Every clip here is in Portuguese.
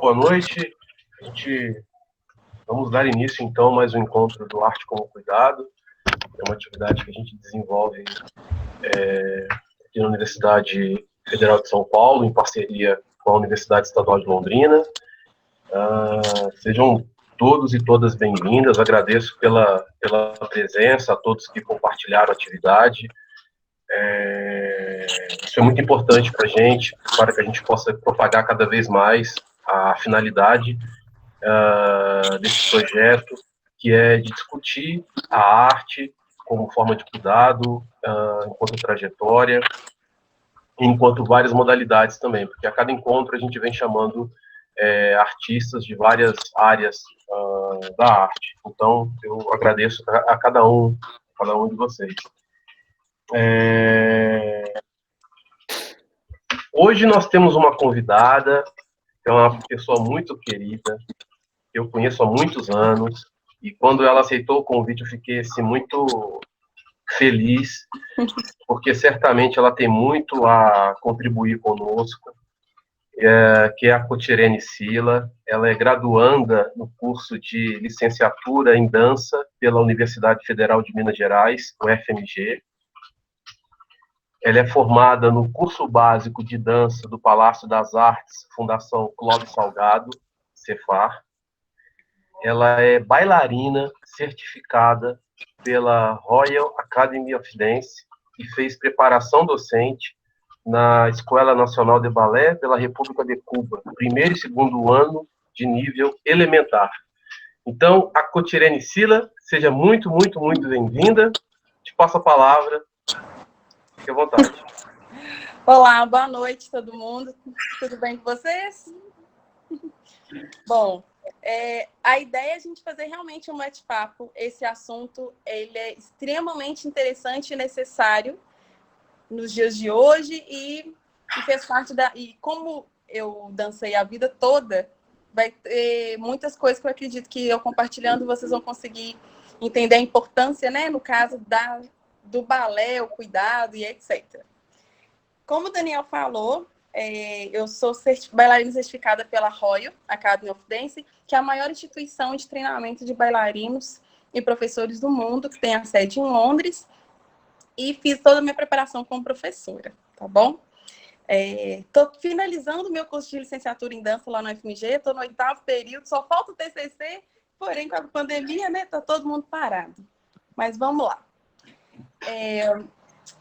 boa noite. Vamos dar início, então, a mais um encontro do Arte como Cuidado. É uma atividade que a gente desenvolve aqui na Universidade Federal de São Paulo, em parceria com a Universidade Estadual de Londrina. Sejam todos e todas bem-vindas. Agradeço pela presença, a todos que compartilharam a atividade. Isso é muito importante para a gente, para que a gente possa propagar cada vez mais a finalidade desse projeto, que é de discutir a arte como forma de cuidado, enquanto trajetória, enquanto várias modalidades também, porque a cada encontro a gente vem chamando artistas de várias áreas da arte. Então, eu agradeço a cada um de vocês. Hoje nós temos uma convidada, é uma pessoa muito querida, eu conheço há muitos anos, e quando ela aceitou o convite eu fiquei assim, muito feliz, porque certamente ela tem muito a contribuir conosco, que é a Cotirene Sila. Ela é graduanda no curso de licenciatura em dança pela Universidade Federal de Minas Gerais, UFMG. Ela é formada no curso básico de dança do Palácio das Artes, Fundação Clóvis Salgado, Cefar. Ela é bailarina certificada pela Royal Academy of Dance e fez preparação docente na Escola Nacional de Ballet pela República de Cuba, primeiro e segundo ano de nível elementar. Então, a Cotirene Sila, seja muito, muito, muito bem-vinda. Te passo a palavra. Fique à vontade. Olá, boa noite, todo mundo. Tudo bem com vocês? Bom, a ideia é a gente fazer realmente um bate-papo. Esse assunto ele é extremamente interessante e necessário nos dias de hoje e fez parte da... E como eu dancei a vida toda, vai ter muitas coisas que eu acredito que eu compartilhando vocês vão conseguir entender a importância, né, no caso do balé, o cuidado e etc. Como o Daniel falou, eu sou bailarina certificada pela Royal Academy of Dance, que é a maior instituição de treinamento de bailarinos e professores do mundo, que tem a sede em Londres, e fiz toda a minha preparação como professora, tá bom? Estou finalizando o meu curso de licenciatura em dança lá no UFMG, estou no 8º período, só falta o TCC, porém com a pandemia, né, tá todo mundo parado. Mas vamos lá.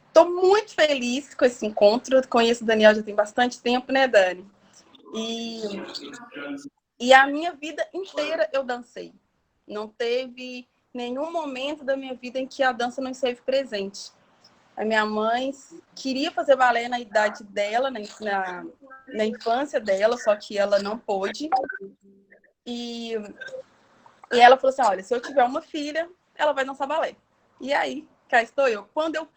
Estou muito feliz com esse encontro. Conheço o Daniel já tem bastante tempo, né, Dani? E a minha vida inteira eu dancei. Não teve nenhum momento da minha vida em que a dança não esteve presente. A minha mãe queria fazer balé na idade dela, na infância dela, só que ela não pôde. E ela falou assim, olha, se eu tiver uma filha, ela vai dançar balé. E aí, cá estou eu. Quando eu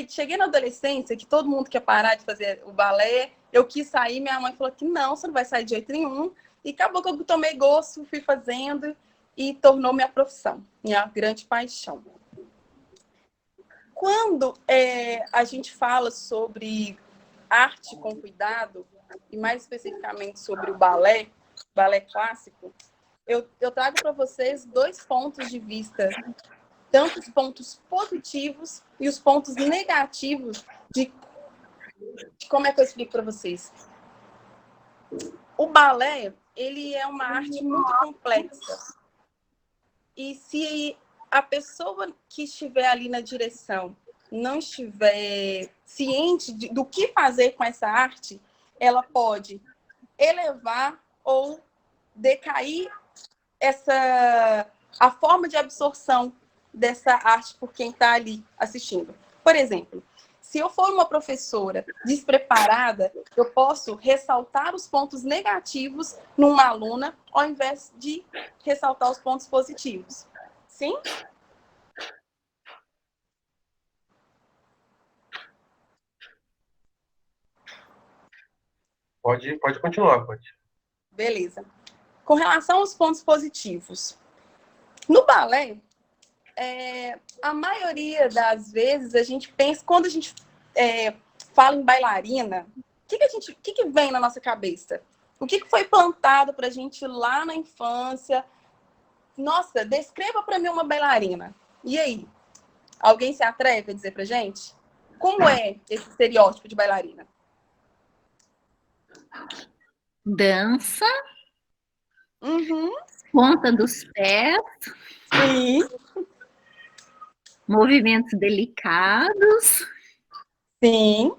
cheguei na adolescência, que todo mundo quer parar de fazer o balé, eu quis sair, minha mãe falou que não, você não vai sair de jeito nenhum. E acabou que eu tomei gosto, fui fazendo e tornou minha profissão, minha grande paixão. Quando a gente fala sobre arte com cuidado, e mais especificamente sobre o balé clássico, eu trago para vocês 2 pontos de vista, tanto os pontos positivos e os pontos negativos de como é que eu explico para vocês. O balé, ele é uma arte muito complexa. E se a pessoa que estiver ali na direção não estiver ciente do que fazer com essa arte, ela pode elevar ou decair a forma de absorção dessa arte por quem está ali assistindo. Por exemplo, se eu for uma professora despreparada, eu posso ressaltar os pontos negativos numa aluna, ao invés de ressaltar os pontos positivos. Sim? Pode continuar, pode. Beleza. Com relação aos pontos positivos, no balé, a maioria das vezes a gente pensa, quando a gente fala em bailarina, o que vem na nossa cabeça? O que foi plantado para a gente lá na infância? Nossa, descreva para mim uma bailarina. E aí? Alguém se atreve a dizer pra gente? Como é esse estereótipo de bailarina? Dança, Uhum. ponta dos pés, Sim, movimentos delicados. sim.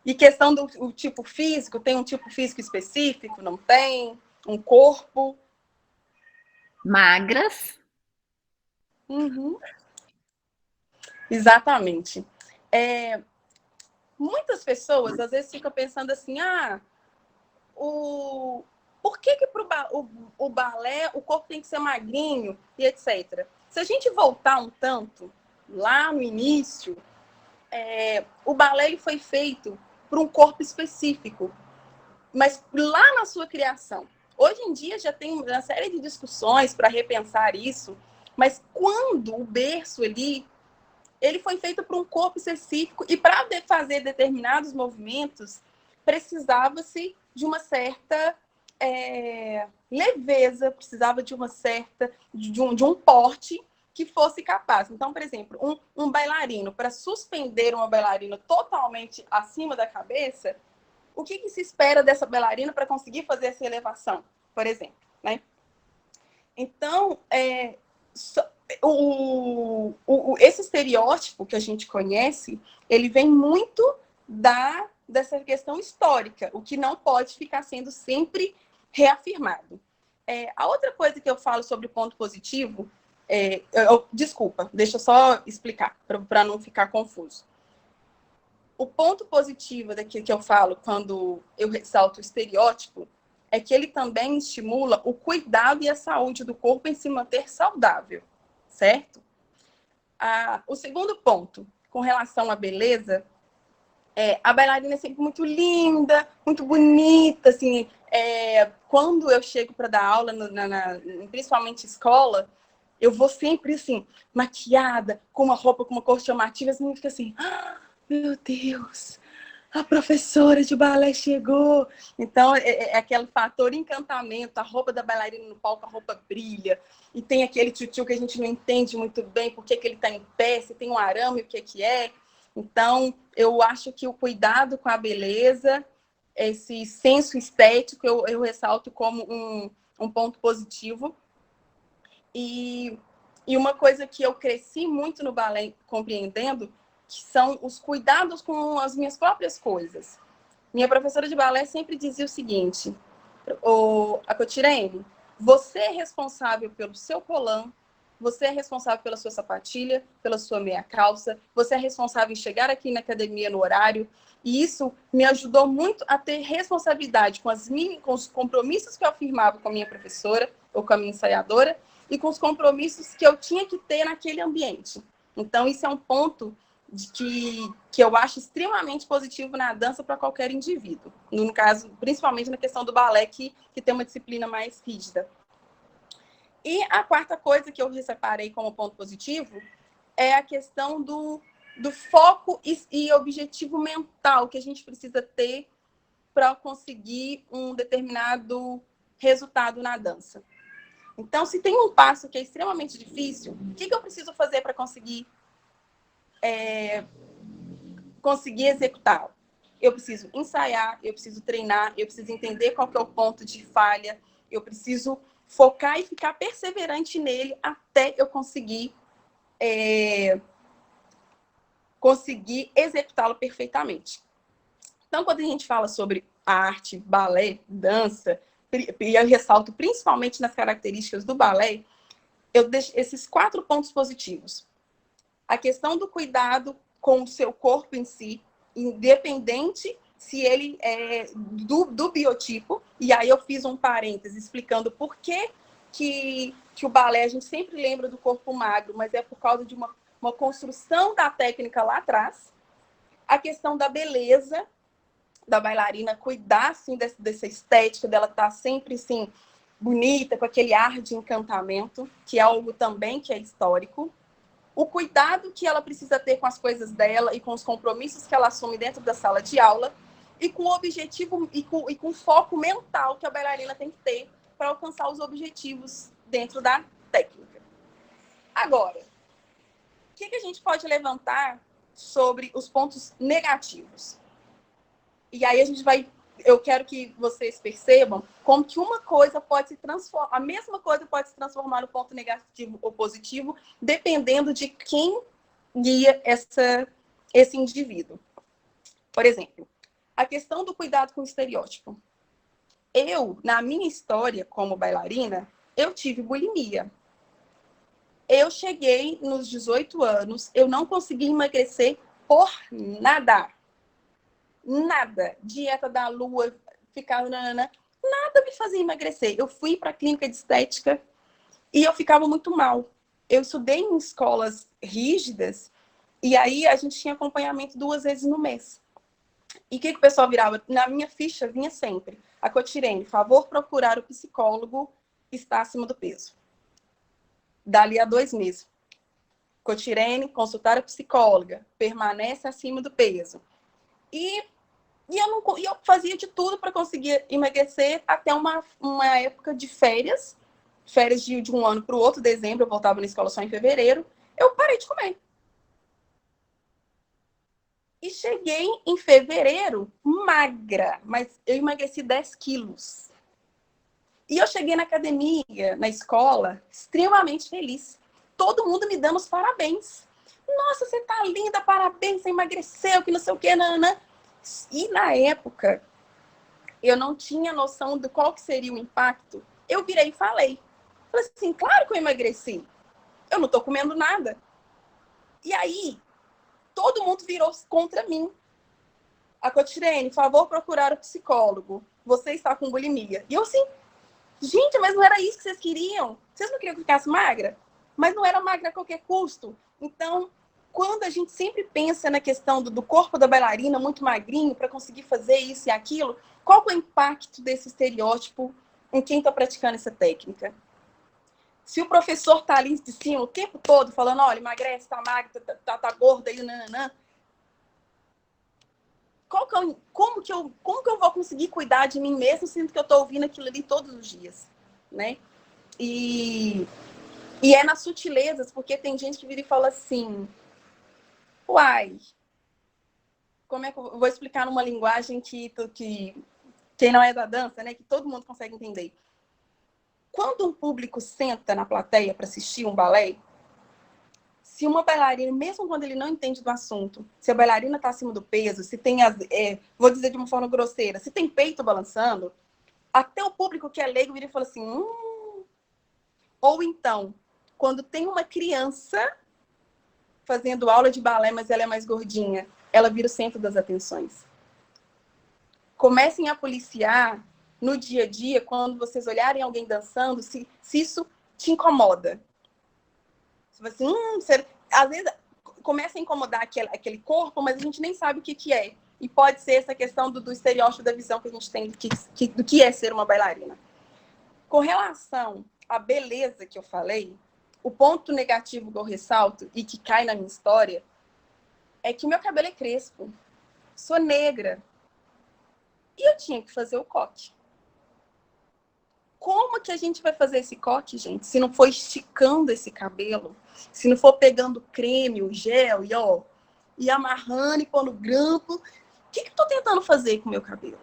E questão do o tipo físico, tem um tipo físico específico? Não tem? Um corpo? Magras. Uhum. Exatamente. Muitas pessoas, às vezes, ficam pensando assim, por que para o balé o corpo tem que ser magrinho e etc. Se a gente voltar um tanto, lá no início, o balé ele foi feito para um corpo específico, mas lá na sua criação. Hoje em dia já tem uma série de discussões para repensar isso, mas quando o berço ali, ele foi feito para um corpo específico e para fazer determinados movimentos precisava-se de uma certa leveza, precisava de uma certa de um porte que fosse capaz. Então, por exemplo, um bailarino, para suspender uma bailarina totalmente acima da cabeça, o que se espera dessa bailarina para conseguir fazer essa elevação, por exemplo, né? Então, esse estereótipo que a gente conhece, ele vem muito dessa questão histórica, o que não pode ficar sendo sempre reafirmado. A outra coisa que eu falo sobre ponto positivo, desculpa, deixa eu só explicar, para não ficar confuso. O ponto positivo daqui que eu falo quando eu ressalto o estereótipo é que ele também estimula o cuidado e a saúde do corpo em se manter saudável, certo? O segundo ponto, com relação à beleza, a bailarina é sempre muito linda, muito bonita, assim, quando eu chego para dar aula, principalmente escola, eu vou sempre, assim, maquiada, com uma roupa, com uma cor chamativa, assim, fica assim, meu Deus, a professora de balé chegou. Então, é aquele fator encantamento, a roupa da bailarina no palco, a roupa brilha, e tem aquele tio que a gente não entende muito bem por que ele está em pé, se tem um arame, o que é. Então, eu acho que o cuidado com a beleza, esse senso estético, eu ressalto como um ponto positivo. E uma coisa que eu cresci muito no balé compreendendo, que são os cuidados com as minhas próprias coisas. Minha professora de balé sempre dizia o seguinte, a Cotirene, você é responsável pelo seu colã, você é responsável pela sua sapatilha, pela sua meia calça, você é responsável em chegar aqui na academia no horário, e isso me ajudou muito a ter responsabilidade com os compromissos que eu afirmava com a minha professora ou com a minha ensaiadora e com os compromissos que eu tinha que ter naquele ambiente. Então, isso é um ponto que eu acho extremamente positivo na dança para qualquer indivíduo. No caso, principalmente na questão do balé, que tem uma disciplina mais rígida. E a quarta coisa que eu separei como ponto positivo é a questão do foco e objetivo mental que a gente precisa ter para conseguir um determinado resultado na dança. Então, se tem um passo que é extremamente difícil, o que eu preciso fazer para conseguir executá-lo? Eu preciso ensaiar, eu preciso treinar, eu preciso entender qual que é o ponto de falha, eu preciso focar e ficar perseverante nele até eu conseguir executá-lo perfeitamente. Então, quando a gente fala sobre arte, balé, dança, e eu ressalto principalmente nas características do balé, eu deixo esses 4 pontos positivos. A questão do cuidado com o seu corpo em si, independente se ele é do biotipo, e aí eu fiz um parêntese explicando por que o balé a gente sempre lembra do corpo magro, mas é por causa de uma construção da técnica lá atrás. A questão da beleza da bailarina, cuidar assim, dessa estética, dela estar sempre assim, bonita, com aquele ar de encantamento, que é algo também que é histórico. O cuidado que ela precisa ter com as coisas dela e com os compromissos que ela assume dentro da sala de aula e com o objetivo e com foco mental que a bailarina tem que ter para alcançar os objetivos dentro da técnica. Agora, o que a gente pode levantar sobre os pontos negativos? E aí eu quero que vocês percebam como que uma coisa pode se transformar, a mesma coisa pode se transformar no ponto negativo ou positivo, dependendo de quem guia esse indivíduo. Por exemplo, a questão do cuidado com o estereótipo. Na minha história como bailarina, eu tive bulimia. Eu cheguei nos 18 anos, eu não consegui emagrecer por nada. Nada. Dieta da lua, ficar... nada me fazia emagrecer. Eu fui para a clínica de estética e eu ficava muito mal. Eu estudei em escolas rígidas e aí a gente tinha acompanhamento 2 vezes no mês. E o que o pessoal virava? Na minha ficha vinha sempre: a Cotirene, favor procurar o psicólogo, está acima do peso. Dali a 2 meses. Cotirene, consultar a psicóloga, permanece acima do peso. E eu fazia de tudo para conseguir emagrecer até uma época de férias de um ano para o outro, dezembro, eu voltava na escola só em fevereiro, eu parei de comer. E cheguei em fevereiro magra, mas eu emagreci 10 quilos. E eu cheguei na academia, na escola, extremamente feliz. Todo mundo me dando os parabéns. Nossa, você tá linda, parabéns, você emagreceu, que não sei o quê, nananã. E na época, eu não tinha noção de qual que seria o impacto. Eu virei e falei. Falei assim, claro que eu emagreci. Eu não tô comendo nada. E aí, todo mundo virou contra mim. A Cotirene, favor procurar o psicólogo. Você está com bulimia. E eu assim, gente, mas não era isso que vocês queriam? Vocês não queriam que eu ficasse magra? Mas não era magra a qualquer custo. Então, quando a gente sempre pensa na questão do corpo da bailarina muito magrinho para conseguir fazer isso e aquilo, qual é o impacto desse estereótipo em quem está praticando essa técnica? Se o professor está ali de cima o tempo todo falando, olha, emagrece, tá magra, tá gorda, aí, nananã. Como que eu vou conseguir cuidar de mim mesmo, sendo que eu estou ouvindo aquilo ali todos os dias, né? E é nas sutilezas, porque tem gente que vira e fala assim, uai, como é que eu vou explicar numa linguagem que quem não é da dança, né, que todo mundo consegue entender? Quando um público senta na plateia para assistir um balé, se uma bailarina, mesmo quando ele não entende do assunto, se a bailarina está acima do peso, se tem, vou dizer de uma forma grosseira, se tem peito balançando, até o público que é leigo vira e fala assim, Ou então, quando tem uma criança fazendo aula de balé, mas ela é mais gordinha, ela vira o centro das atenções. Comecem a policiar no dia a dia, quando vocês olharem alguém dançando, se isso te incomoda. Assim, às vezes começa a incomodar aquele corpo, mas a gente nem sabe o que é. E pode ser essa questão do estereótipo da visão que a gente tem do que é ser uma bailarina. Com relação à beleza que eu falei, o ponto negativo que eu ressalto e que cai na minha história é que o meu cabelo é crespo. Sou negra. E eu tinha que fazer o coque. Como que a gente vai fazer esse coque, gente? Se não for esticando esse cabelo, se não for pegando creme, o gel e amarrando e pondo grampo, o que eu tô tentando fazer com o meu cabelo?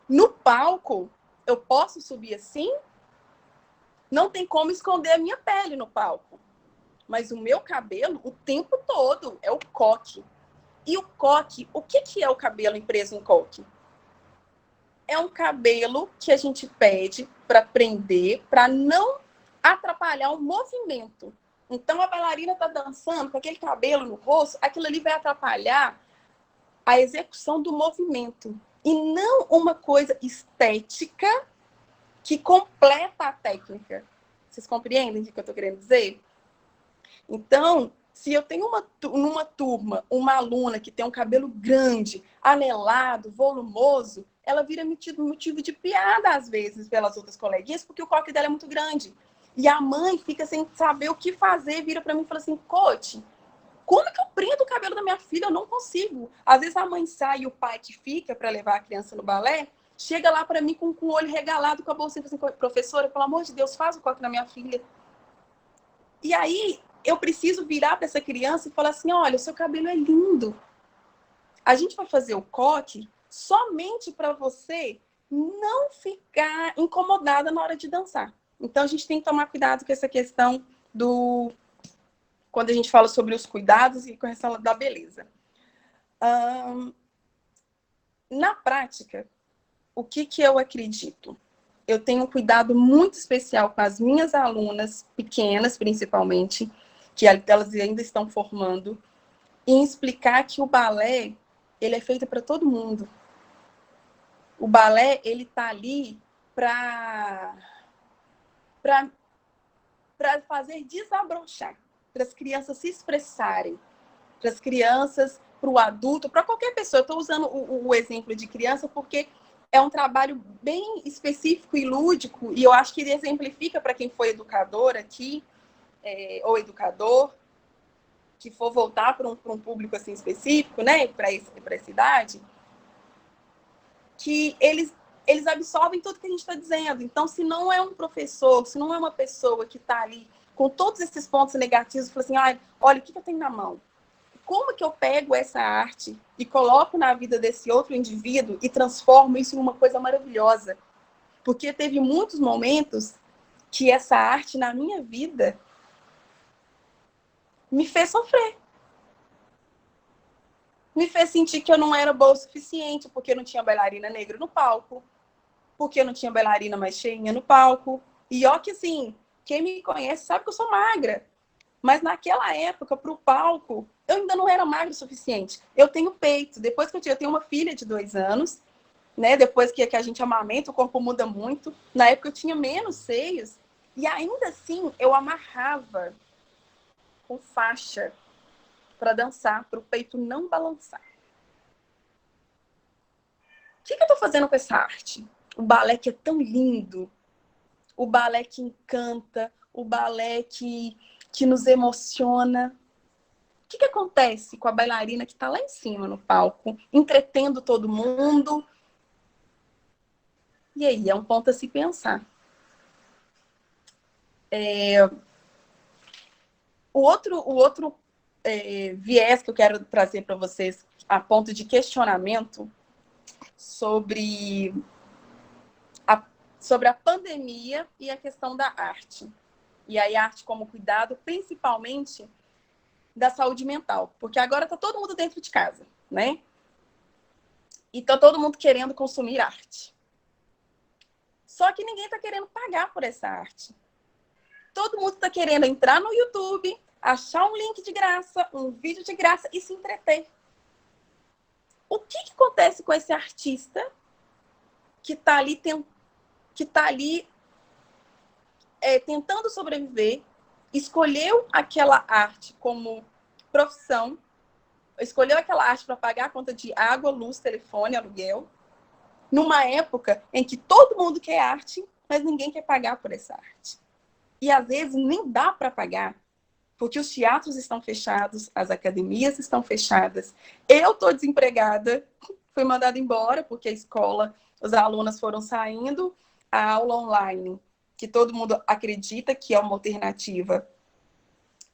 No palco, eu posso subir assim? Não tem como esconder a minha pele no palco. Mas o meu cabelo, o tempo todo, é o coque. E o coque, o que é o cabelo preso em coque? É um cabelo que a gente pede para prender, para não atrapalhar o movimento. Então, a bailarina está dançando com aquele cabelo no rosto, aquilo ali vai atrapalhar a execução do movimento. E não uma coisa estética que completa a técnica. Vocês compreendem o que eu estou querendo dizer? Então, se eu tenho numa turma uma aluna que tem um cabelo grande, anelado, volumoso, ela vira motivo de piada, às vezes, pelas outras coleguinhas, porque o coque dela é muito grande. E a mãe fica sem saber o que fazer, vira para mim e fala assim, coach, Como que eu prendo o cabelo da minha filha? Eu não consigo. Às vezes a mãe sai e o pai que fica para levar a criança no balé, chega lá para mim com o olho regalado, com a bolsinha, assim, professora, pelo amor de Deus, faz o coque na minha filha. E aí eu preciso virar para essa criança e falar assim, olha, o seu cabelo é lindo. A gente vai fazer o coque somente para você não ficar incomodada na hora de dançar. Então a gente tem que tomar cuidado com essa questão do... quando a gente fala sobre os cuidados e correção da beleza. Na prática, o que eu acredito? Eu tenho um cuidado muito especial com as minhas alunas, pequenas principalmente, que elas ainda estão formando, em explicar que o balé, ele é feito para todo mundo. O balé, ele está ali para fazer desabrochar, para as crianças se expressarem, para as crianças, para o adulto, para qualquer pessoa. Eu estou usando o exemplo de criança porque é um trabalho bem específico e lúdico, e eu acho que ele exemplifica para quem foi educador aqui, ou educador, que for voltar para um público assim específico, né, para essa idade, que eles absorvem tudo que a gente está dizendo. Então, se não é um professor, se não é uma pessoa que está ali com todos esses pontos negativos, fala assim, olha, o que eu tenho na mão? Como que eu pego essa arte e coloco na vida desse outro indivíduo e transformo isso em uma coisa maravilhosa? Porque teve muitos momentos que essa arte na minha vida me fez sofrer. Me fez sentir que eu não era boa o suficiente, porque não tinha bailarina negra no palco, porque não tinha bailarina mais cheinha no palco. E ó que assim, quem me conhece sabe que eu sou magra. Mas naquela época, para o palco, eu ainda não era magra o suficiente. Eu tenho peito. Depois que eu tenho uma filha de 2 anos, né? Depois que a gente amamenta, o corpo muda muito. Na época eu tinha menos seios. E ainda assim, eu amarrava com faixa para dançar, para o peito não balançar. O que eu estou fazendo com essa arte? O balé que é tão lindo, o balé que encanta, o balé que nos emociona. O que acontece com a bailarina que está lá em cima no palco, entretendo todo mundo? E aí, é um ponto a se pensar. O outro viés que eu quero trazer para vocês, a ponto de questionamento sobre a pandemia e a questão da arte. E aí, a arte como cuidado, principalmente da saúde mental. Porque agora está todo mundo dentro de casa, né? E está todo mundo querendo consumir arte. Só que ninguém está querendo pagar por essa arte. Todo mundo está querendo entrar no YouTube, achar um link de graça, um vídeo de graça e se entreter. O que acontece com esse artista que está ali, tentando sobreviver, escolheu aquela arte como profissão, escolheu aquela arte para pagar a conta de água, luz, telefone, aluguel, numa época em que todo mundo quer arte, mas ninguém quer pagar por essa arte. E às vezes nem dá para pagar, porque os teatros estão fechados, as academias estão fechadas. Eu estou desempregada, fui mandada embora porque a escola, os alunos foram saindo, a aula online, que todo mundo acredita que é uma alternativa,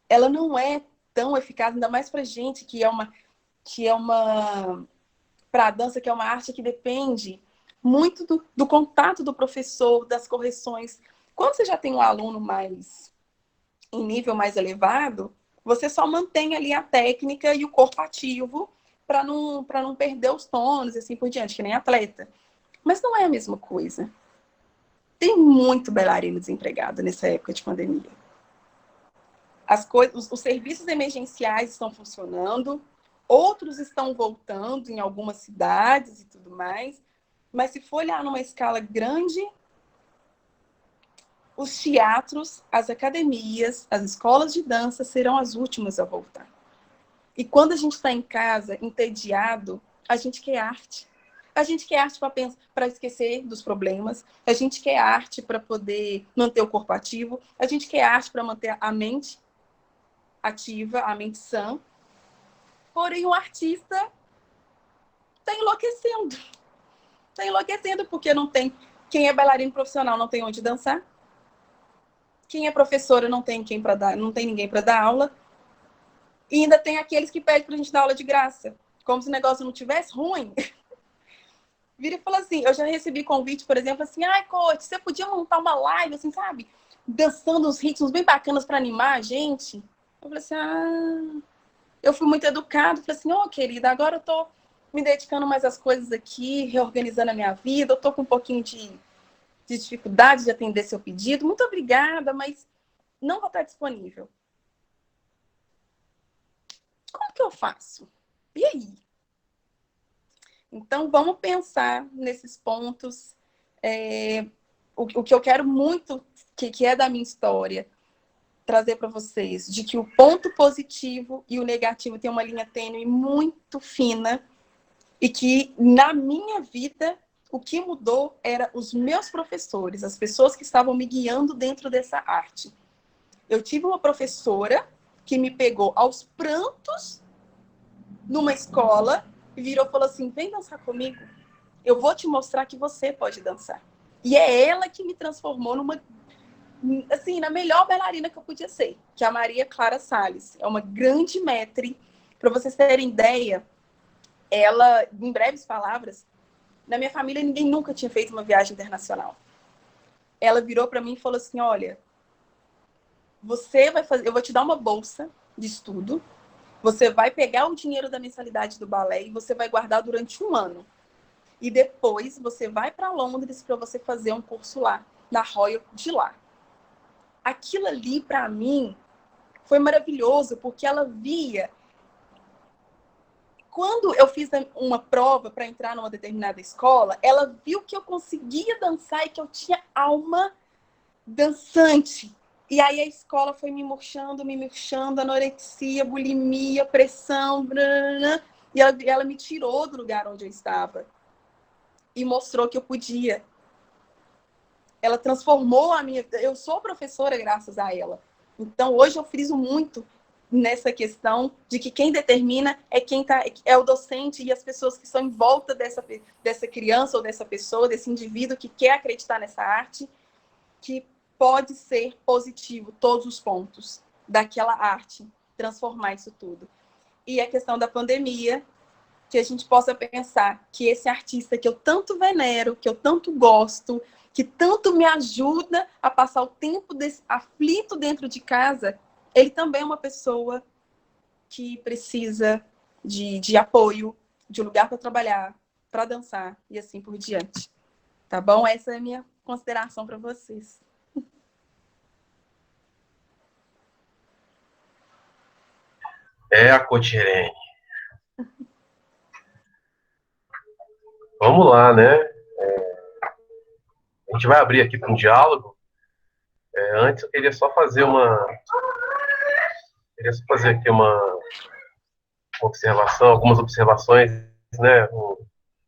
ela não é tão eficaz, ainda mais para gente que é uma para a dança, que é uma arte que depende muito do contato do professor, das correções. Quando você já tem um aluno em nível mais elevado, você só mantém ali a técnica e o corpo ativo para não perder os tônus e assim por diante, que nem atleta. Mas não é a mesma coisa. Tem muito bailarino desempregado nessa época de pandemia. Os serviços emergenciais estão funcionando, outros estão voltando em algumas cidades e tudo mais, mas se for olhar numa escala grande, os teatros, as academias, as escolas de dança serão as últimas a voltar. E quando a gente está em casa, entediado, a gente quer arte. A gente quer arte para esquecer dos problemas, a gente quer arte para poder manter o corpo ativo, a gente quer arte para manter a mente ativa, a mente sã. Porém, o artista está enlouquecendo. Está enlouquecendo porque não tem... Quem é bailarino profissional não tem onde dançar. Quem é professora não tem quem para dar, não tem ninguém para dar aula. E ainda tem aqueles que pedem para a gente dar aula de graça. Como se o negócio não tivesse ruim. Vira e fala assim, eu já recebi convite, por exemplo, assim, ai, coach, você podia montar uma live, assim, sabe? Dançando uns ritmos bem bacanas para animar a gente. Eu falei assim, eu fui muito educado, falei assim, querida, agora eu tô me dedicando mais às coisas aqui, reorganizando a minha vida, eu tô com um pouquinho de dificuldade de atender seu pedido, muito obrigada, mas não vou estar disponível. Como que eu faço? E aí? Então, vamos pensar nesses pontos. O que eu quero muito, que é da minha história, trazer para vocês, de que o ponto positivo e o negativo tem uma linha tênue muito fina, e que, na minha vida, o que mudou era os meus professores, as pessoas que estavam me guiando dentro dessa arte. Eu tive uma professora que me pegou aos prantos numa escola e virou e falou assim, vem dançar comigo, eu vou te mostrar que você pode dançar. E é ela que me transformou assim, na melhor bailarina que eu podia ser, que é a Maria Clara Salles. É uma grande maître. Para vocês terem ideia, ela, em breves palavras, na minha família ninguém nunca tinha feito uma viagem internacional. Ela virou para mim e falou assim, olha, você vai fazer, eu vou te dar uma bolsa de estudo, você vai pegar o dinheiro da mensalidade do balé e você vai guardar durante 1 ano. E depois você vai para Londres para você fazer um curso lá, na Royal de lá. Aquilo ali, para mim, foi maravilhoso, porque ela via... Quando eu fiz uma prova para entrar numa determinada escola, ela viu que eu conseguia dançar e que eu tinha alma dançante. E aí a escola foi me murchando, anorexia, bulimia, pressão, e ela me tirou do lugar onde eu estava e mostrou que eu podia. Ela transformou a minha... Eu sou professora graças a ela. Então, hoje eu friso muito nessa questão de que quem determina é o docente e as pessoas que estão em volta dessa criança ou dessa pessoa, desse indivíduo que quer acreditar nessa arte, que pode ser positivo, todos os pontos daquela arte, transformar isso tudo. E a questão da pandemia, que a gente possa pensar que esse artista que eu tanto venero, que eu tanto gosto, que tanto me ajuda a passar o tempo aflito dentro de casa, ele também é uma pessoa que precisa de apoio, de um lugar para trabalhar, para dançar e assim por diante. Tá bom? Essa é a minha consideração para vocês. A Cotirene. Vamos lá, né? A gente vai abrir aqui para um diálogo. Antes eu queria só fazer aqui uma observação, algumas observações, né?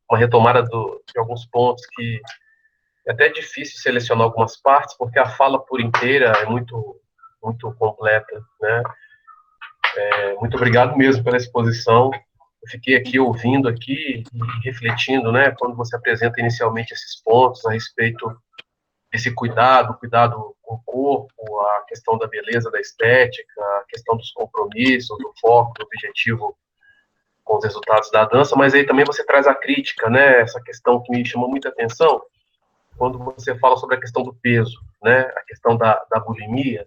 Uma retomada de alguns pontos que é até difícil selecionar algumas partes, porque a fala por inteira é muito, muito completa, né? Muito obrigado mesmo pela exposição. Eu fiquei aqui ouvindo aqui e refletindo, né? Quando você apresenta inicialmente esses pontos a respeito desse cuidado com o corpo, a questão da beleza, da estética, a questão dos compromissos, do foco, do objetivo com os resultados da dança, mas aí também você traz a crítica, né? Essa questão que me chamou muita atenção, quando você fala sobre a questão do peso, né? A questão da bulimia,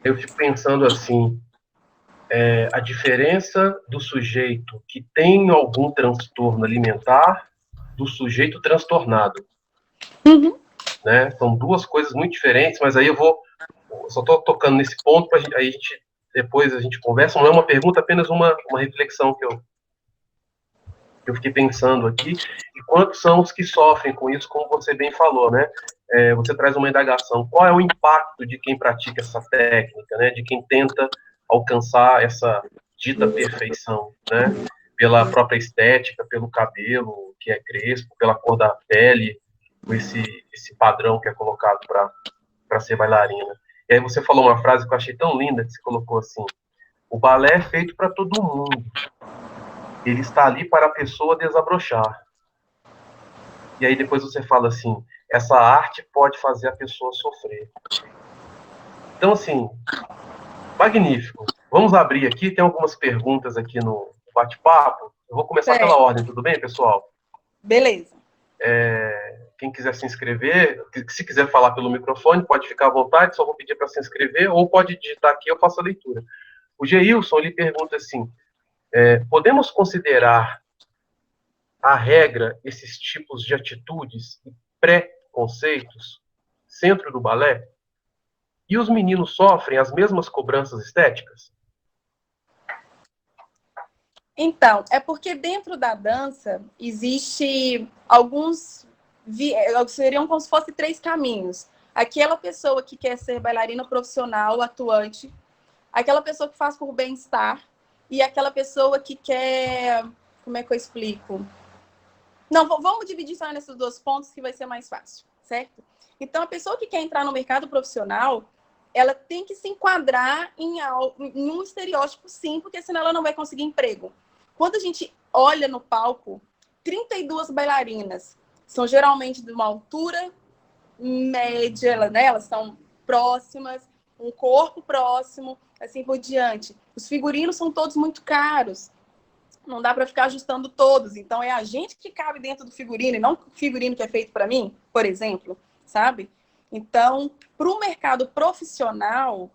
eu fico pensando assim, a diferença do sujeito que tem algum transtorno alimentar do sujeito transtornado. Uhum. Né? São duas coisas muito diferentes, mas aí eu só estou tocando nesse ponto, aí depois a gente conversa, não é uma pergunta, apenas uma reflexão que eu fiquei pensando aqui, e quantos são os que sofrem com isso, como você bem falou, né? Você traz uma indagação, qual é o impacto de quem pratica essa técnica, né? De quem tenta alcançar essa dita perfeição, né? Pela própria estética, pelo cabelo que é crespo, pela cor da pele, com esse padrão que é colocado para ser bailarina. E aí você falou uma frase que eu achei tão linda, que você colocou assim, O balé é feito para todo mundo. Ele está ali para a pessoa desabrochar. E aí depois você fala assim, essa arte pode fazer a pessoa sofrer. Então, assim, magnífico. Vamos abrir aqui, tem algumas perguntas aqui no bate-papo. Eu vou começar pela ordem, tudo bem, pessoal? Beleza. Quem quiser se inscrever, se quiser falar pelo microfone, pode ficar à vontade, só vou pedir para se inscrever, ou pode digitar aqui, eu faço a leitura. O Geilson, ele pergunta assim, podemos considerar a regra esses tipos de atitudes e pré-conceitos centro do balé? E os meninos sofrem as mesmas cobranças estéticas? Então, é porque dentro da dança existe alguns seriam como se fossem 3 caminhos. Aquela pessoa que quer ser bailarina profissional, atuante, aquela pessoa que faz por bem-estar e aquela pessoa que quer... Como é que eu explico? Não, vamos dividir só nesses 2 pontos que vai ser mais fácil, certo? Então, a pessoa que quer entrar no mercado profissional, ela tem que se enquadrar em um estereótipo, sim, porque senão ela não vai conseguir emprego. Quando a gente olha no palco, 32 bailarinas são geralmente de uma altura média, né? Elas são próximas, um corpo próximo, assim por diante. Os figurinos são todos muito caros. Não dá para ficar ajustando todos. Então, é a gente que cabe dentro do figurino e não o figurino que é feito para mim, por exemplo, sabe? Então, para o mercado profissional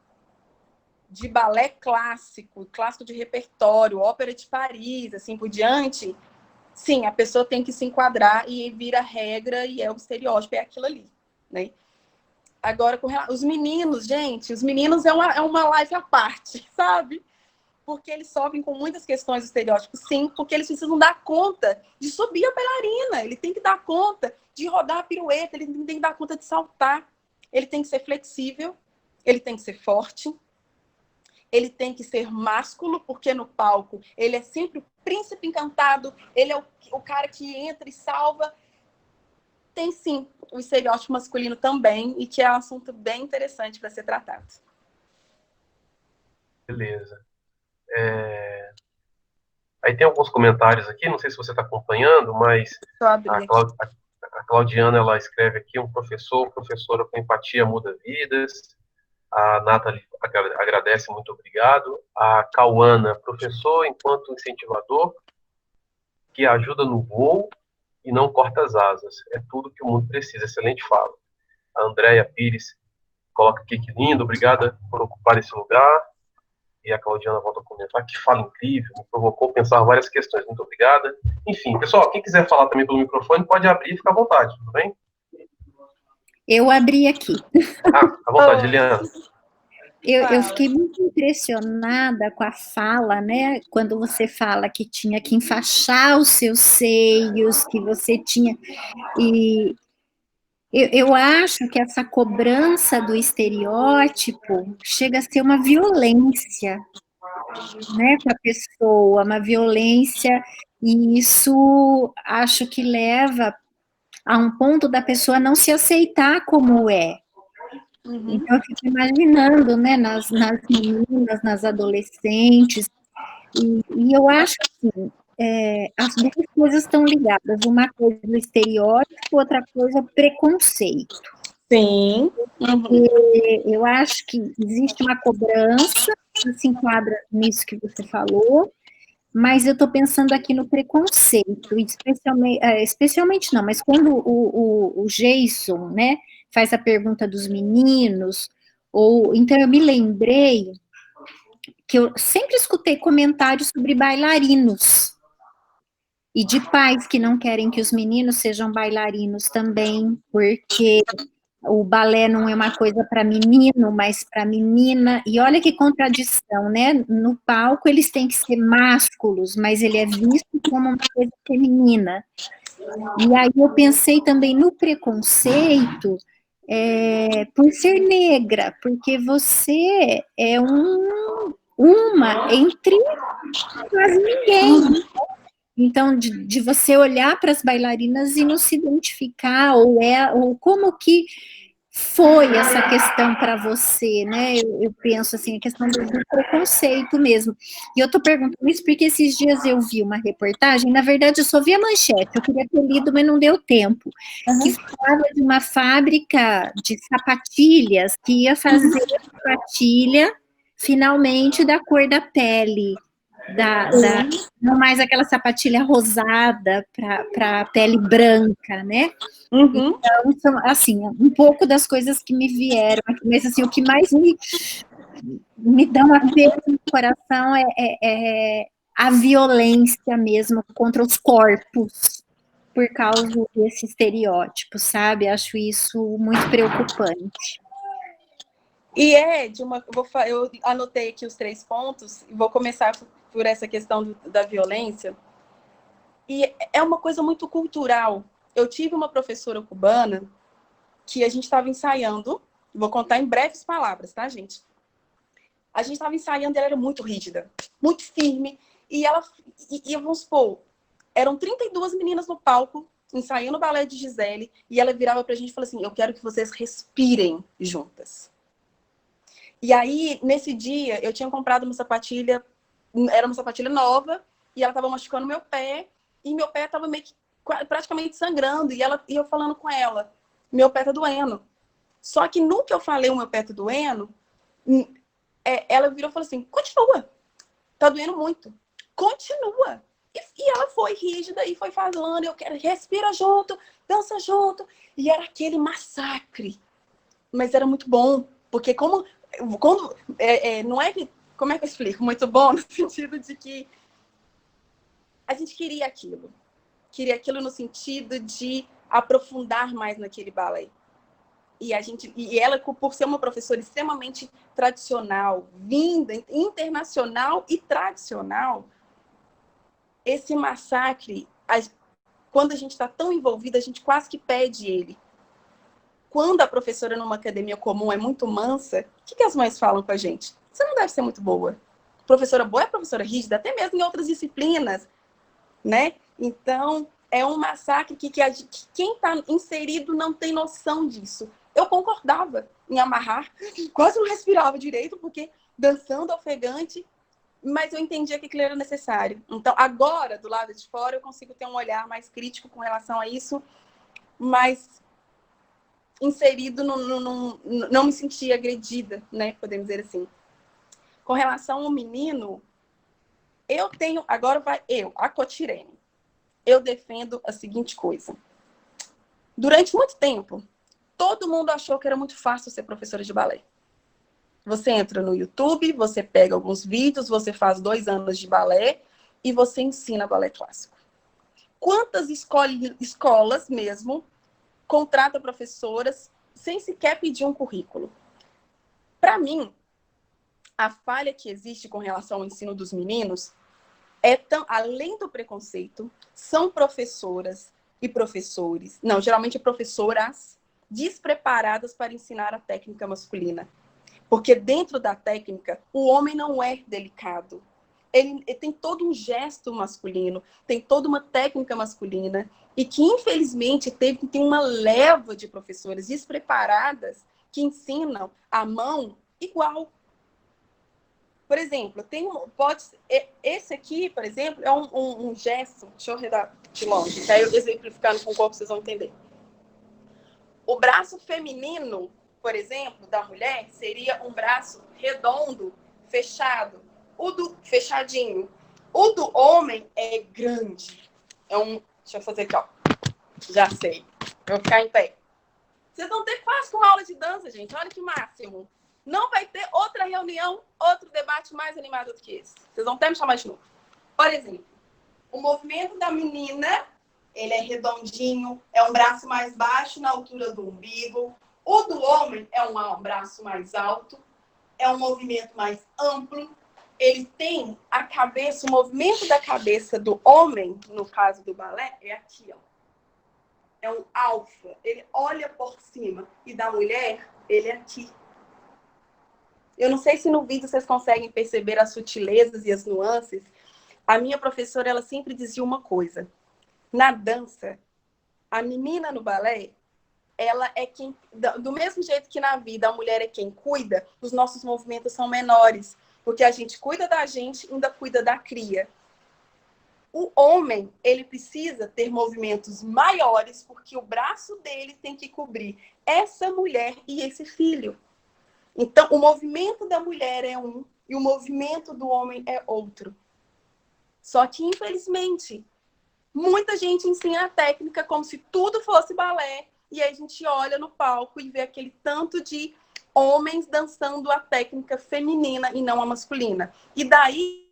de balé clássico, clássico de repertório, ópera de Paris, assim por diante, sim, a pessoa tem que se enquadrar e vira regra e é o estereótipo, é aquilo ali, né? Agora, os meninos, gente, os meninos é uma live à parte, sabe? Porque eles sofrem com muitas questões estereótipos, sim, porque eles precisam dar conta de subir a bailarina, ele tem que dar conta de rodar a pirueta, ele tem que dar conta de saltar, ele tem que ser flexível, ele tem que ser forte, ele tem que ser másculo, porque no palco ele é sempre o príncipe encantado, ele é o cara que entra e salva. Tem, sim, o estereótipo masculino também, e que é um assunto bem interessante para ser tratado. Beleza. Aí tem alguns comentários aqui, não sei se você está acompanhando, mas a Claudiana, ela escreve aqui, professora com empatia muda vidas. A Nathalie agradece, muito obrigado. A Cauana, professor enquanto incentivador, que ajuda no voo e não corta as asas. É tudo que o mundo precisa. Excelente fala. A Andréia Pires coloca aqui, que lindo, obrigada por ocupar esse lugar. E a Claudiana volta a comentar, que fala incrível, me provocou pensar várias questões. Muito obrigada. Enfim, pessoal, quem quiser falar também pelo microfone, pode abrir e ficar à vontade, tudo bem? Eu abri aqui. À vontade, Eliana. Eu fiquei muito impressionada com a fala, né? Quando você fala que tinha que enfaixar os seus seios, que você tinha... E eu acho que essa cobrança do estereótipo chega a ser uma violência, né, com a pessoa, uma violência, e isso acho que leva a um ponto da pessoa não se aceitar como é. Uhum. Então, eu fico imaginando, né, nas meninas, nas adolescentes, e eu acho que as duas coisas estão ligadas, uma coisa do estereótipo, outra coisa preconceito. Sim. Uhum. Eu acho que existe uma cobrança que se enquadra nisso que você falou, mas eu estou pensando aqui no preconceito, especialmente não, mas quando o Jason, né, faz a pergunta dos meninos, então eu me lembrei que eu sempre escutei comentários sobre bailarinos, e de pais que não querem que os meninos sejam bailarinos também, porque o balé não é uma coisa para menino, mas para menina. E olha que contradição, né? No palco eles têm que ser másculos, mas ele é visto como uma coisa feminina. E aí eu pensei também no preconceito por ser negra, porque você é uma entre quase ninguém. Então, de você olhar para as bailarinas e não se identificar, ou como que foi essa questão para você, né? Eu penso assim, a questão do preconceito mesmo. E eu estou perguntando isso porque esses dias eu vi uma reportagem, na verdade eu só vi a manchete, eu queria ter lido, mas não deu tempo, que falava de uma fábrica de sapatilhas que ia fazer sapatilha finalmente da cor da pele, não mais aquela sapatilha rosada para pele branca, né? Uhum. Então, são, assim, um pouco das coisas que me vieram aqui, mas assim, o que mais me dá um aperto no coração é a violência mesmo contra os corpos por causa desse estereótipo, sabe? Acho isso muito preocupante. E é de uma. Eu anotei aqui os 3 pontos e vou começar por essa questão da violência. E é uma coisa muito cultural. Eu tive uma professora cubana que a gente estava ensaiando, vou contar em breves palavras, tá, gente? A gente estava ensaiando e ela era muito rígida, muito firme. E vamos supor, eram 32 meninas no palco, ensaiando o balé de Gisele, e ela virava pra gente e falou assim: eu quero que vocês respirem juntas. E aí, nesse dia, eu tinha comprado uma sapatilha, era uma sapatilha nova, e ela estava machucando meu pé, e meu pé estava meio que praticamente sangrando, e eu falando com ela: meu pé tá doendo. Só que no que eu falei, o meu pé tá doendo, ela virou e falou assim: continua, tá doendo muito, continua. E ela foi rígida e foi falando: eu quero, respira junto, dança junto. E era aquele massacre. Mas era muito bom, porque quando não é que, como é que eu explico? Muito bom no sentido de que a gente queria aquilo no sentido de aprofundar mais naquele balé. E ela, por ser uma professora extremamente tradicional, vinda, internacional e tradicional, esse massacre, quando a gente está tão envolvida, a gente quase que pede ele. Quando a professora numa academia comum é muito mansa, o que as mães falam com a gente? Você não deve ser muito boa. Professora boa é professora rígida, até mesmo em outras disciplinas, né? Então, é um massacre que quem está inserido não tem noção disso. Eu concordava em amarrar, quase não respirava direito, porque dançando ofegante, mas eu entendia que aquilo era necessário. Então, agora, do lado de fora, eu consigo ter um olhar mais crítico com relação a isso, mas inserido, não me sentia agredida, né? Podemos dizer assim. Com relação ao menino, eu tenho, agora vai a Cotirene. Eu defendo a seguinte coisa. Durante muito tempo, todo mundo achou que era muito fácil ser professora de balé. Você entra no YouTube, você pega alguns vídeos, você faz 2 anos de balé e você ensina balé clássico. Quantas escolas mesmo contratam professoras sem sequer pedir um currículo? Para mim, a falha que existe com relação ao ensino dos meninos além do preconceito, são professoras e professores, não, geralmente professoras despreparadas para ensinar a técnica masculina. Porque dentro da técnica, o homem não é delicado. Ele tem todo um gesto masculino, tem toda uma técnica masculina, e que, infelizmente, tem uma leva de professoras despreparadas que ensinam a mão igual. Por exemplo, esse aqui, por exemplo, é um gesto. Deixa eu redar de longe, que aí eu exemplificando com o corpo vocês vão entender. O braço feminino, por exemplo, da mulher, seria um braço redondo, fechado. Fechadinho. O do homem é grande. Deixa eu fazer aqui, ó. Já sei. Eu vou ficar em pé. Vocês vão ter quase com aula de dança, gente. Olha que máximo. Não vai ter outra reunião, outro debate mais animado do que esse. Vocês vão até me chamar de novo. Por exemplo, o movimento da menina, ele é redondinho, é um braço mais baixo na altura do umbigo. O do homem é um braço mais alto, é um movimento mais amplo. Ele tem a cabeça, o movimento da cabeça do homem, no caso do balé, é aqui, ó. É um alfa, ele olha por cima. E da mulher, ele é aqui. Eu não sei se no vídeo vocês conseguem perceber as sutilezas e as nuances. A minha professora, ela sempre dizia uma coisa. Na dança, a menina no balé, ela é quem, do mesmo jeito que na vida a mulher é quem cuida, os nossos movimentos são menores, porque a gente cuida da gente e ainda cuida da cria. O homem, ele precisa ter movimentos maiores, porque o braço dele tem que cobrir essa mulher e esse filho. Então, o movimento da mulher é um e o movimento do homem é outro. Só que, infelizmente, muita gente ensina a técnica como se tudo fosse balé, e aí a gente olha no palco e vê aquele tanto de homens dançando a técnica feminina e não a masculina. E daí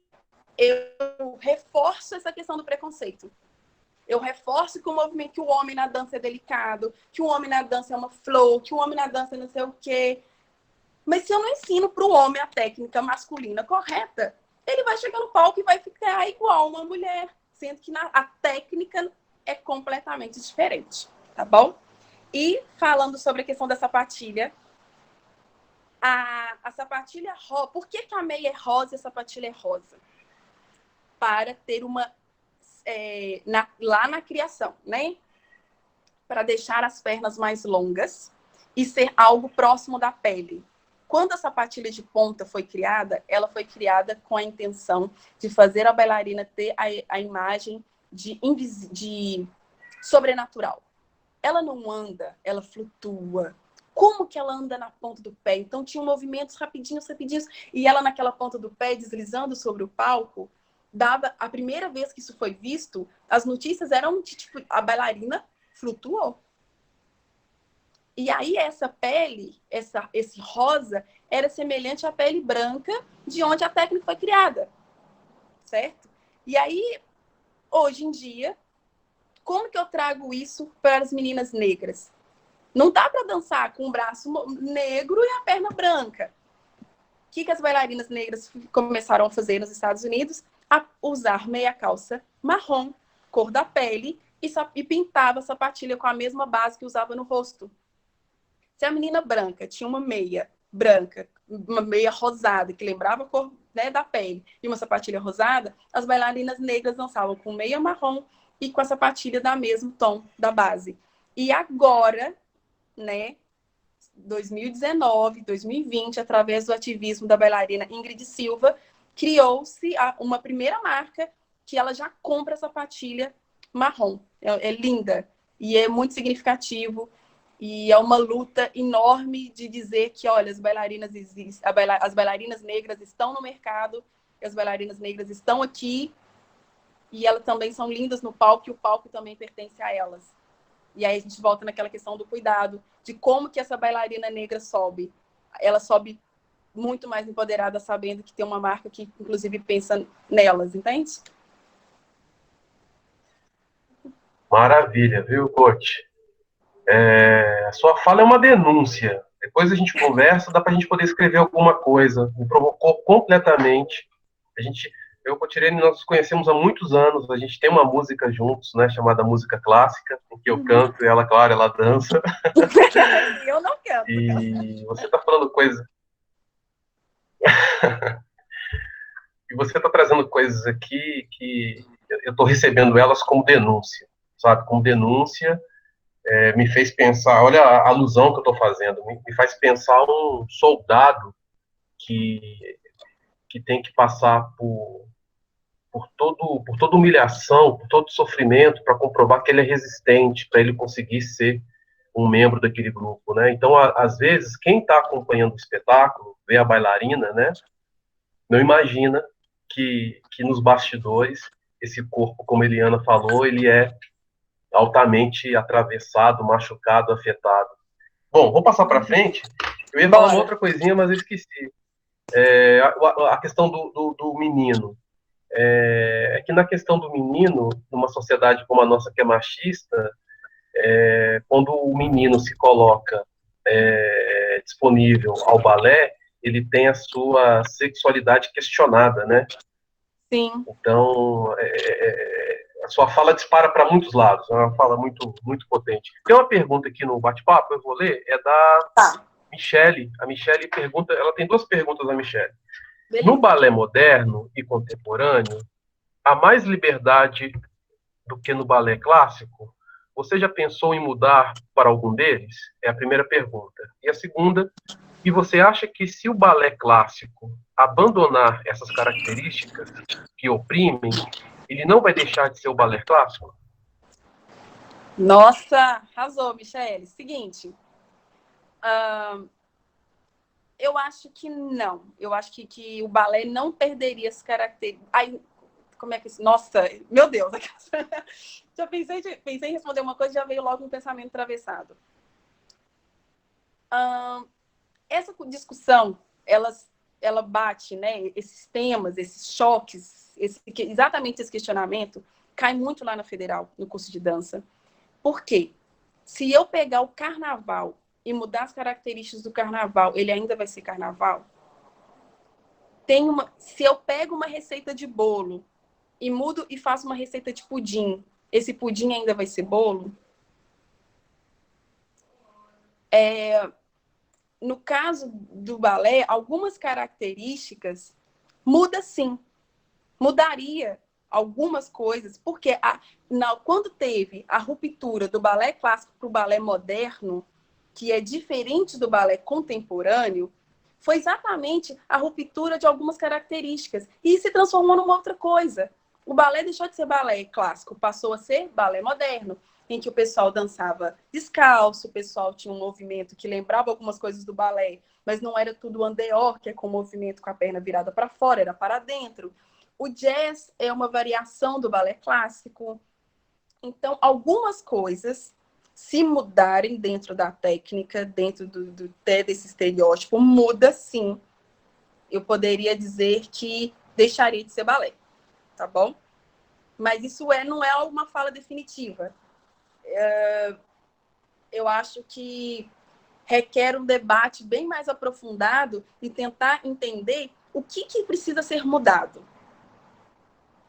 eu reforço essa questão do preconceito. Eu reforço que o movimento, que o homem na dança é delicado, que o homem na dança é uma flor, que o homem na dança é não sei o quê. Mas se eu não ensino para o homem a técnica masculina correta, ele vai chegar no palco e vai ficar igual uma mulher, sendo que a técnica é completamente diferente, tá bom? E falando sobre a questão da sapatilha, a sapatilha rosa, por que a meia é rosa e a sapatilha é rosa? Para ter uma, lá na criação, né? Para deixar as pernas mais longas e ser algo próximo da pele. Quando a sapatilha de ponta foi criada, ela foi criada com a intenção de fazer a bailarina ter a imagem de sobrenatural. Ela não anda, ela flutua. Como que ela anda na ponta do pé? Então, tinha movimentos rapidinhos, e ela naquela ponta do pé, deslizando sobre o palco, a primeira vez que isso foi visto, as notícias eram de, tipo, a bailarina flutuou. E aí essa pele, esse rosa, era semelhante à pele branca de onde a técnica foi criada, certo? E aí, hoje em dia, como que eu trago isso para as meninas negras? Não dá para dançar com o braço negro e a perna branca. O que as bailarinas negras começaram a fazer nos Estados Unidos? A usar meia calça marrom, cor da pele, e pintava a sapatilha com a mesma base que usava no rosto. Se a menina branca tinha uma meia branca, uma meia rosada, que lembrava a cor, né, da pele, e uma sapatilha rosada, as bailarinas negras dançavam com meia marrom e com a sapatilha da mesmo tom da base. E agora, né, 2019, 2020, através do ativismo da bailarina Ingrid Silva, criou-se uma primeira marca que ela já compra a sapatilha marrom. É linda e é muito significativo. E é uma luta enorme de dizer que, olha, as bailarinas negras estão no mercado, as bailarinas negras estão aqui, e elas também são lindas no palco, e o palco também pertence a elas. E aí a gente volta naquela questão do cuidado, de como que essa bailarina negra sobe. Ela sobe muito mais empoderada, sabendo que tem uma marca que, inclusive, pensa nelas, entende? Maravilha, viu, coach? A sua fala é uma denúncia. Depois a gente conversa, dá para a gente poder escrever alguma coisa. Me provocou completamente. Eu e o Cotirene, nós nos conhecemos há muitos anos. A gente tem uma música juntos, né, chamada música clássica, em que eu canto e ela, claro, ela dança. Eu não canto. E você está falando coisas. E você está trazendo coisas aqui que eu estou recebendo elas como denúncia, sabe? Como denúncia. Me fez pensar, olha a alusão que eu estou fazendo, me faz pensar um soldado que tem que passar por toda humilhação, por todo sofrimento, para comprovar que ele é resistente, para ele conseguir ser um membro daquele grupo, né? Então, às vezes, quem está acompanhando o espetáculo, vê a bailarina, né? Não imagina que nos bastidores, esse corpo, como a Eliana falou, ele é altamente atravessado, machucado, afetado. Bom, vou passar para frente. Eu ia falar uma outra coisinha, mas eu esqueci. A questão do menino. É que na questão do menino, numa sociedade como a nossa, que é machista, quando o menino se coloca disponível ao balé, ele tem a sua sexualidade questionada, né? Sim. Então, a sua fala dispara para muitos lados, é uma fala muito, muito potente. Tem uma pergunta aqui no bate-papo, eu vou ler, é da Michele. A Michele pergunta, ela tem duas perguntas, a Michele. Beleza. No balé moderno e contemporâneo, há mais liberdade do que no balé clássico? você já pensou em mudar para algum deles? É a primeira pergunta. E a segunda, e você acha que se o balé clássico abandonar essas características que oprimem, ele não vai deixar de ser o balé clássico? Nossa, arrasou, Michele. Seguinte, eu acho que não. Eu acho que o balé não perderia as características. Ai, como é que isso? Nossa, meu Deus. Já pensei em responder uma coisa e já veio logo um pensamento atravessado. Essa discussão, ela bate, né? Esses temas, esses choques, exatamente esse questionamento, cai muito lá na Federal, no curso de dança. Por quê? Se eu pegar o carnaval e mudar as características do carnaval, ele ainda vai ser carnaval? Se eu pego uma receita de bolo e mudo e faço uma receita de pudim, esse pudim ainda vai ser bolo? No caso do balé, algumas características muda sim. Mudaria algumas coisas, porque quando teve a ruptura do balé clássico para o balé moderno, que é diferente do balé contemporâneo, foi exatamente a ruptura de algumas características e se transformou numa outra coisa. O balé deixou de ser balé clássico, passou a ser balé moderno, em que o pessoal dançava descalço, o pessoal tinha um movimento que lembrava algumas coisas do balé, mas não era tudo andeor, que é com o movimento com a perna virada para fora, era para dentro. O jazz é uma variação do balé clássico. Então, algumas coisas, se mudarem dentro da técnica, dentro desse estereótipo, muda sim. Eu poderia dizer que deixaria de ser balé, tá bom? Mas isso não é uma fala definitiva. Eu acho que requer um debate bem mais aprofundado e tentar entender o que precisa ser mudado.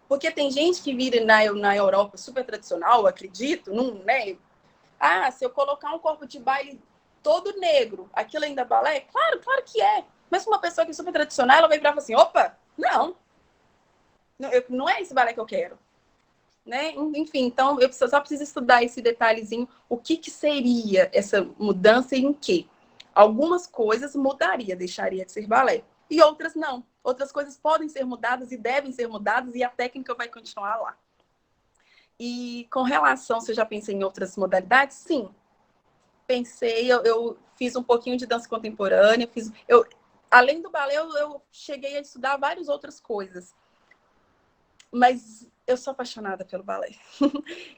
Porque tem gente que vira na Europa super tradicional, acredito, né? Se eu colocar um corpo de baile todo negro, aquilo ainda é balé? Claro, claro que é. Mas uma pessoa que é super tradicional, ela vai virar e falar assim, opa, não é esse balé que eu quero. Né? Enfim, então eu só preciso estudar esse detalhezinho, o que seria essa mudança e em quê? Algumas coisas mudaria, deixaria de ser balé, e outras não. Outras coisas podem ser mudadas e devem ser mudadas e a técnica vai continuar lá. E com relação, você já pensou em outras modalidades? Sim, pensei, eu fiz um pouquinho de dança contemporânea, além do balé, eu cheguei a estudar várias outras coisas. Mas eu sou apaixonada pelo balé.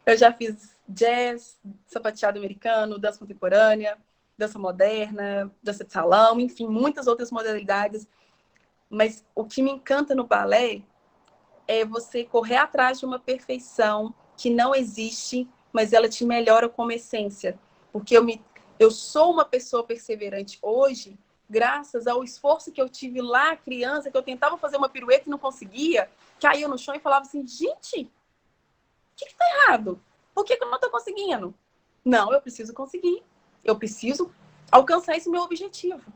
Eu já fiz jazz, sapateado americano, dança contemporânea, dança moderna, dança de salão, enfim, muitas outras modalidades. Mas o que me encanta no balé é você correr atrás de uma perfeição que não existe, mas ela te melhora como essência. Porque eu sou uma pessoa perseverante hoje, graças ao esforço que eu tive lá, criança, que eu tentava fazer uma pirueta e não conseguia, caía no chão e falava assim, gente, o que está errado? Por que eu não estou conseguindo? Não, eu preciso conseguir. Eu preciso alcançar esse meu objetivo.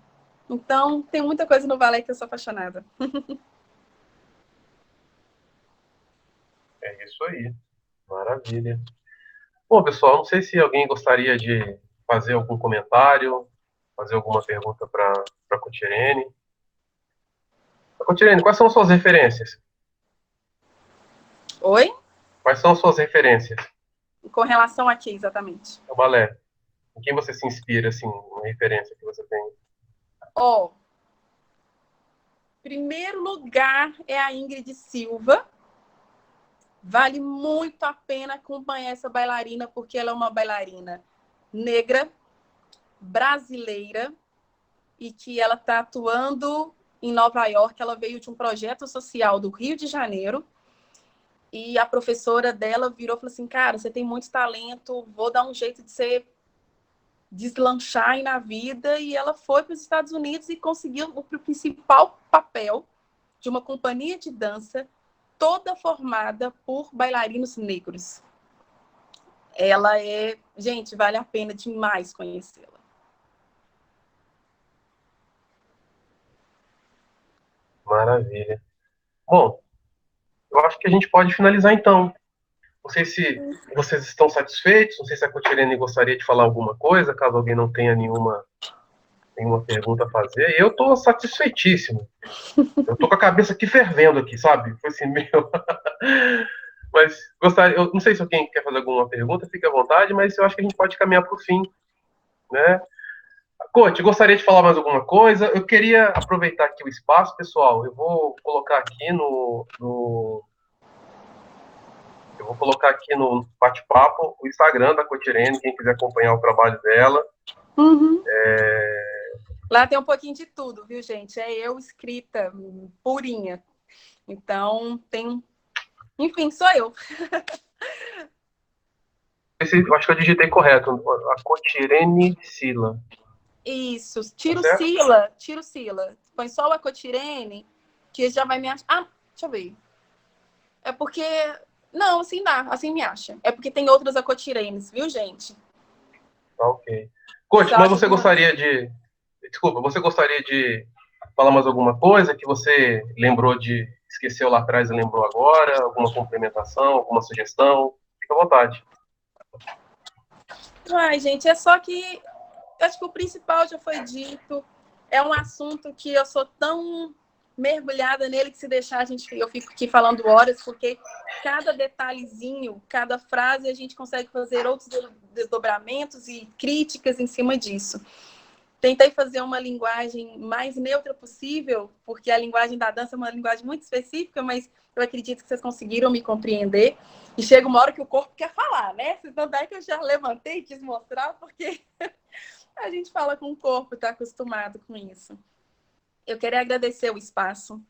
Então, tem muita coisa no balé que eu sou apaixonada. É isso aí. Maravilha. Bom, pessoal, não sei se alguém gostaria de fazer algum comentário, fazer alguma pergunta para a Cotirene. Cotirene, quais são suas referências? Oi? Quais são suas referências Com relação a quê, exatamente? no balé? Em quem você se inspira, assim, uma referência que você tem? Primeiro lugar é a Ingrid Silva. Vale muito a pena acompanhar essa bailarina, porque ela é uma bailarina negra, brasileira, e que ela está atuando em Nova York. Ela veio de um projeto social do Rio de Janeiro, e a professora dela virou e falou assim, cara, você tem muito talento, vou dar um jeito de você deslanchar aí na vida. E ela foi para os Estados Unidos e conseguiu o principal papel de uma companhia de dança toda formada por bailarinos negros. Ela é... Gente, vale a pena demais conhecê-la. Maravilha. Bom, eu acho que a gente pode finalizar então. Não sei se vocês estão satisfeitos, não sei se a Cotirene gostaria de falar alguma coisa, caso alguém não tenha nenhuma pergunta a fazer. Eu estou satisfeitíssimo. Eu tô com a cabeça aqui fervendo aqui, sabe? Foi assim, meu. Mas gostaria, eu não sei se alguém quer fazer alguma pergunta, fique à vontade, mas eu acho que a gente pode caminhar para o fim, né? Coach, gostaria de falar mais alguma coisa? Eu queria aproveitar aqui o espaço, pessoal. Eu vou colocar aqui eu vou colocar aqui no bate-papo o Instagram da Cotirene, quem quiser acompanhar o trabalho dela. Uhum. Lá tem um pouquinho de tudo, viu, gente? É eu escrita, purinha. Então, tem... Enfim, sou eu. Eu acho que eu digitei correto. A Cotirene Sila. Isso. Tá Tiro Sila. Põe só o Acotirene, que já vai me achar. Ah, deixa eu ver. É porque... Não, assim dá. Assim me acha. É porque tem outras Acotirenes, viu, gente? Tá ok. Coach, mas você gostaria de... Desculpa, você gostaria de falar mais alguma coisa que você lembrou de... Esqueceu lá atrás e lembrou agora? Alguma complementação, alguma sugestão? Fica à vontade. Ai, gente, é só que... Acho que o principal já foi dito. É um assunto que eu sou tão mergulhada nele que se deixar eu fico aqui falando horas, porque cada detalhezinho, cada frase, a gente consegue fazer outros desdobramentos e críticas em cima disso. Tentei fazer uma linguagem mais neutra possível, porque a linguagem da dança é uma linguagem muito específica, mas eu acredito que vocês conseguiram me compreender. E chega uma hora que o corpo quer falar, né? Tanto é que eu já levantei e quis mostrar, porque a gente fala com o corpo, está acostumado com isso. Eu queria agradecer o espaço,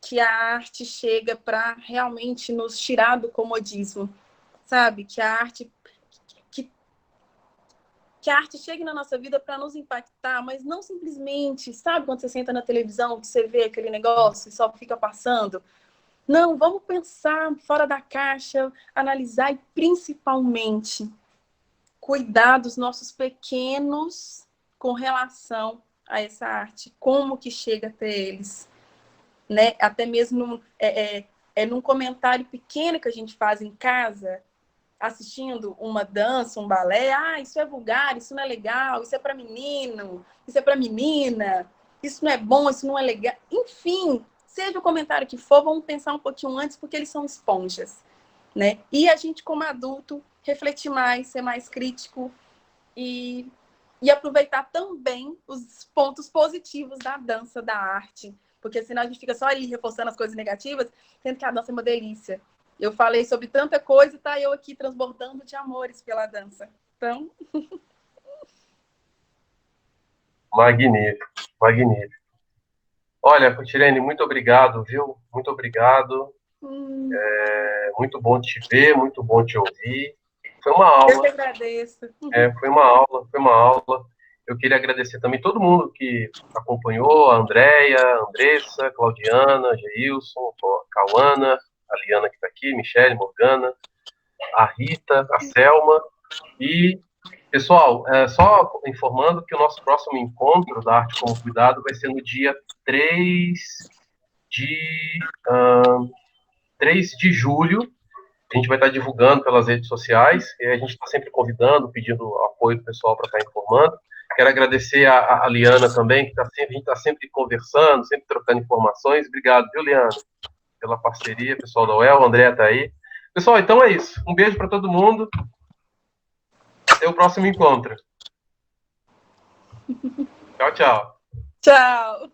que a arte chega para realmente nos tirar do comodismo, sabe? Que a arte chegue na nossa vida para nos impactar, mas não simplesmente, sabe quando você senta na televisão, que você vê aquele negócio e só fica passando? Não, vamos pensar fora da caixa, analisar e principalmente cuidar dos nossos pequenos com relação a essa arte, como que chega até eles, né? Até mesmo num comentário pequeno que a gente faz em casa, assistindo uma dança, um balé, isso é vulgar, isso não é legal, isso é para menino, isso é para menina, isso não é bom, isso não é legal. Enfim, seja o comentário que for, vamos pensar um pouquinho antes, porque eles são esponjas, né? E a gente, como adulto, refletir mais, ser mais crítico e aproveitar também os pontos positivos da dança, da arte. Porque senão a gente fica só ali reforçando as coisas negativas, sendo que a dança é uma delícia. Eu falei sobre tanta coisa e tá eu aqui transbordando de amores pela dança. Então... Magnífico, magnífico. Olha, Cotirene, muito obrigado, viu? Muito obrigado. Muito bom te ver, muito bom te ouvir. Foi uma aula. Eu que agradeço. Foi uma aula, foi uma aula. Eu queria agradecer também todo mundo que acompanhou, a Andréia, a Andressa, Claudiana, Geilson, a Cauana, a Liana que está aqui, Michele, Morgana, a Rita, a Selma. E, pessoal, só informando que o nosso próximo encontro da Arte como Cuidado vai ser no dia 3 de julho. A gente vai estar divulgando pelas redes sociais, e a gente está sempre convidando, pedindo apoio do pessoal para estar informando. Quero agradecer a Liana também, que a gente está sempre conversando, sempre trocando informações. Obrigado, viu, Liana, pela parceria, pessoal da UEL, o André está aí. Pessoal, então é isso. Um beijo para todo mundo. Até o próximo encontro. Tchau, tchau. Tchau.